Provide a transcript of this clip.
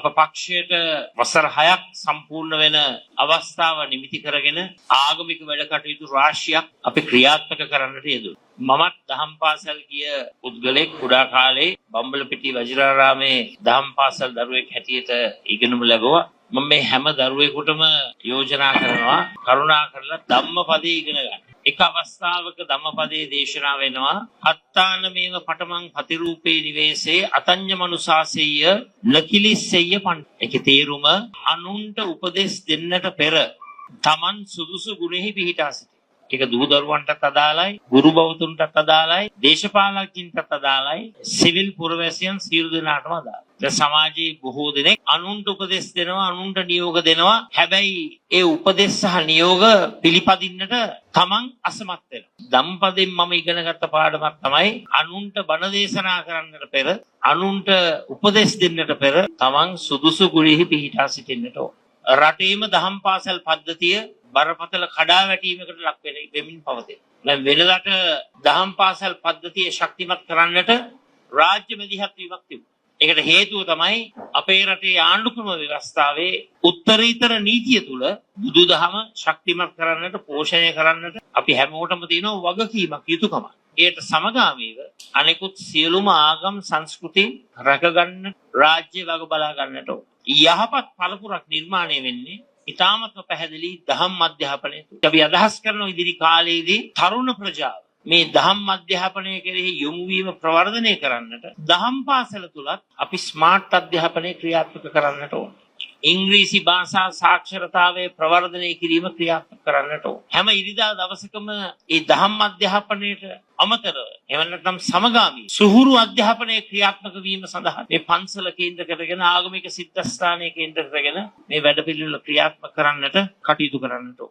අප පක්ෂයට වසර 6ක් සම්පූර්ණ වෙන අවස්ථාව නිමිති කරගෙන ආගමික වැඩ කටයුතු රාශියක් අපි ක්‍රියාත්මක කරන්නට යෙදුණා. මමත් දහම් පාසල් ගිය පුද්ගලෙක් කුඩා කාලේ බම්බලපිටිය වජිරාරාමේ දහම් පාසල් දරුවෙක් හැටියට ඉගෙනුම ලැබුවා. මම මේ හැම දරුවෙකුටම යෝජනා කරනවා කරුණා කරලා ධම්මපදේ ඉගෙන ගන්න. එක අවස්ථාවක ධම්මපදයේ දේශනා වෙනවා අත්තාන මේව පටමං පතිරූපේ නිවේසේ අතඤ්ඤ මනුසාසෙය්‍ය නකිලිස්සෙය්‍ය පන්. ඒකේ තේරුම අනුන්ට උපදෙස් දෙන්නට පෙර තමන් සුදුසු ගුණෙහි පිහිටා සිටි. ඒක දූ දරුවන්ටත් අදාළයි, ගුරු බෞතුන්ටත් අදාළයි, දේශපාලකයන්ටත් අදාළයි, සිවිල් පුරවැසියන් සියලු දෙනාටම අදාළයි. දැන් සමාජයේ බොහෝ දෙනෙක් අනුන්ට උපදෙස් දෙනවා, අනුන්ට නියෝග දෙනවා. හැබැයි ඒ උපදෙස් සහ නියෝග පිළිපදින්නට තමන් අසමත් වෙනවා. ධම්පදෙන් මම ඉගෙනගත්ත පාඩමක් තමයි අනුන්ට බණ දේශනා කරන්නට පෙර, අනුන්ට උපදෙස් දෙන්නට පෙර තමන් සුදුසු ගුණෙහි පිහිටා සිටින්නට ඕන. රටේම දහම් පාසල් පද්ධතිය බරපතල කඩාවැටීමකට ලක් වෙමින් පවතී. දැන් වෙනදට දහම් පාසල් පද්ධතිය ශක්තිමත් කරන්නට රාජ්‍ය මැදිහත් වීමක් තිබුණා. ඒකට හේතුව තමයි අපේ රටේ ආණ්ඩුක්‍රම ව්‍යවස්ථාවේ උත්තරීතර නීතිය තුල බුදුදහම ශක්තිමත් කරන්නට, පෝෂණය කරන්නට අපි හැමෝටම තියෙන වගකීමක්, යුතුයකමක්. ඒට සමගාමීව අනෙකුත් සියලුම ආගම් සංස්කෘති රැකගන්න රාජ්‍ය වග බලා ගන්නට ඕන. යහපත් පළපුරක් නිර්මාණය වෙන්නේ ඉතාමත්ම පැහැදිලි දහම් අධ්‍යාපනය තුළ. අපි අදහස් කරන ඉදිරි කාලයේදී තරුණ ප්‍රජාව මේ දහම් අධ්‍යාපනය කෙරෙහි යොමු වීම ප්‍රවර්ධනය කරන්නට දහම් පාසල තුලත් අපි ස්මාර්ට් අධ්‍යාපනය ක්‍රියාත්මක කරන්නට ඕන. ඉංග්‍රීසි භාෂා සාක්ෂරතාවයේ ප්‍රවර්ධනය කිරීම ක්‍රියාත්මක කරන්නට ඕන. හැම ඉරිදා දවසකම මේ දහම් අධ්‍යාපනයට අමතරව එවන නැත්නම් සමගාමී සුහුරු අධ්‍යාපනය ක්‍රියාත්මක වීම සඳහා මේ පන්සල කේන්ද්‍ර කරගෙන ආගමික සිද්ධාස්ථානයේ කේන්ද්‍ර කරගෙන මේ වැඩපිළිවෙල ක්‍රියාත්මක කරන්නට කටයුතු කරන්නට ඕන.